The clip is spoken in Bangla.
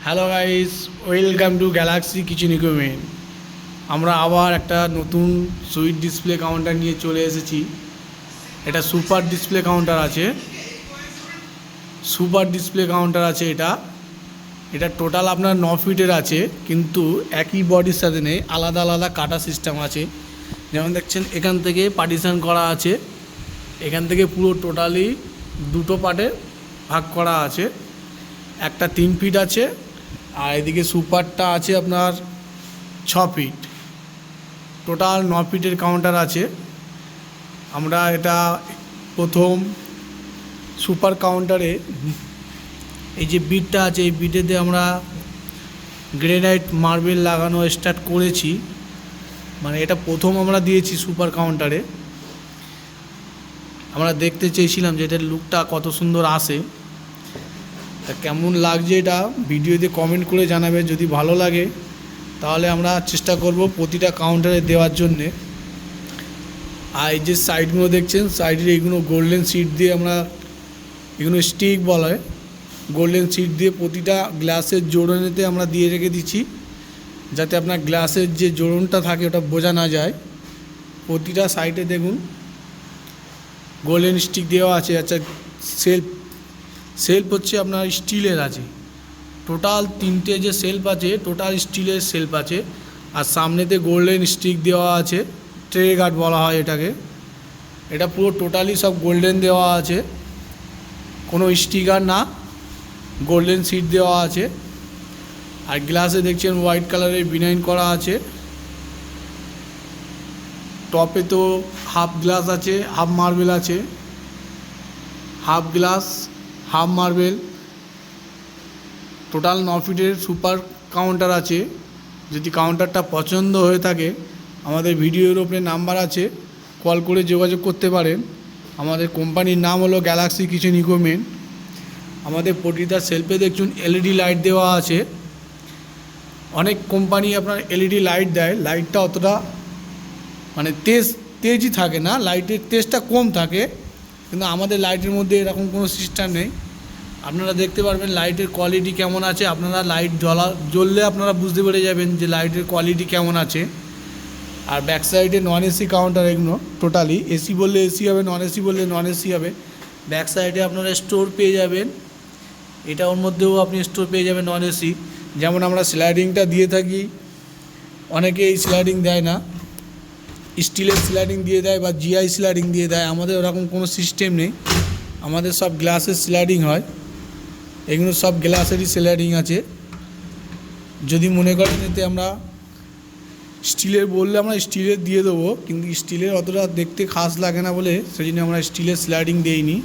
Hello guys, welcome to Galaxy kitchen equipment. আমরা আবার একটা নতুন সুইট ডিসপ্লে কাউন্টার নিয়ে চলে এসেছি। এটা সুপার ডিসপ্লে কাউন্টার আছে, এটা টোটাল আপনার 9 ফিটের আছে, কিন্তু একই বডির সাথে নেই, আলাদা আলাদা কাটা সিস্টেম আছে। যেমন দেখছেন এখান থেকে পার্টিশন করা আছে, এখান থেকে পুরো টোটালি দুটো পার্টে ভাগ করা আছে। একটা 3 ফিট আছে, আর এদিকে সুপারটা আছে আপনার 6 ফিট। টোটাল 9 ফিটের কাউন্টার আছে। আমরা এটা প্রথম সুপার কাউন্টারে এই যে বিটটা আছে, এই বিটেতে আমরা গ্রেনাইট মার্বেল লাগানো স্টার্ট করেছি। মানে এটা প্রথম আমরা দিয়েছি সুপার কাউন্টারে। আমরা দেখতে চেয়েছিলাম যে এটার লুকটা কত সুন্দর আসে। তা কেমন লাগছে এটা ভিডিওতে কমেন্ট করে জানাবে। যদি ভালো লাগে তাহলে আমরা চেষ্টা করব প্রতিটা কাউন্টারে দেওয়ার জন্যে। আর এই যে সাইডগুলো দেখছেন, সাইডের এইগুলো গোল্ডেন সিট দিয়ে আমরা, এগুলো স্টিক বলা হয়, গোল্ডেন সিট দিয়ে প্রতিটা গ্লাসের জোড়নেতে আমরা দিয়ে রেখে দিচ্ছি, যাতে আপনার গ্লাসের যে জোড়নটা থাকে ওটা বোঝা না যায়। প্রতিটা সাইডে দেখুন গোল্ডেন স্টিক দেওয়া আছে। আচ্ছা, সেলফ হচ্ছে আপনার স্টিলের আছে। টোটাল 3টে যে সেলফ আছে, টোটাল স্টিলের সেলফ আছে। আর সামনেতে গোল্ডেন স্টিক দেওয়া আছে, ট্রে গার্ড বলা হয় এটাকে। এটা পুরো টোটালি সব গোল্ডেন দেওয়া আছে, কোনো স্টিকার না, গোল্ডেন সিট দেওয়া আছে। আর গ্লাসে দেখছেন হোয়াইট কালারের বিনাইন করা আছে। টপে তো হাফ গ্লাস আছে, হাফ মার্বেল আছে, half glass half marble. Total 9 ফিটের সুপার কাউন্টার আছে। যদি কাউন্টারটা পছন্দ হয়ে থাকে, আমাদের ভিডিওর ওপরে নাম্বার আছে, কল করে যোগাযোগ করতে পারেন। আমাদের কোম্পানির নাম হলো গ্যালাক্সি কিচেন ইকুইপমেন্ট। আমাদের প্রতিটা সেলফে দেখুন এলইডি লাইট দেওয়া আছে। অনেক কোম্পানি আপনার এলইডি লাইট দেয়, লাইটটা অতটা মানে তেজই থাকে না, লাইটের তেজটা কম থাকে। কিন্তু আমাদের লাইটের মধ্যে এরকম কোনো সিস্টেম নেই। আপনারা দেখতে পারবেন লাইটের কোয়ালিটি কেমন আছে। আপনারা লাইট জ্বললে আপনারা বুঝতে পেরে যাবেন যে লাইটের কোয়ালিটি কেমন আছে। আর ব্যাক সাইডে নন এসি কাউন্টার, এগুলো টোটালি এসি বললে এসি হবে, নন এসি বললে নন এসি হবে। ব্যাক সাইডে আপনারা স্টোর পেয়ে যাবেন, এটা ওর মধ্যেও আপনি স্টোর পেয়ে যাবেন নন এসি। যেমন আমরা স্লাইডিংটা দিয়ে থাকি, অনেকে এই স্লাইডিং দেয় না, স্টিলের স্লাইডিং দিয়ে দেয় বা জিআই স্লাইডিং দিয়ে দেয়। আমাদের ওরকম কোনো সিস্টেম নেই, আমাদের সব গ্লাসের স্লাইডিং হয়। এগুলো সব গ্লাসেরই স্লাইডিং আছে। যদি মনে করেন এতে আমরা স্টিলের বললে আমরা স্টিলের দিয়ে দেবো, কিন্তু স্টিলের অতটা দেখতে খাস লাগে না বলে সেজন্য আমরা স্টিলের স্লাইডিং দিইনি।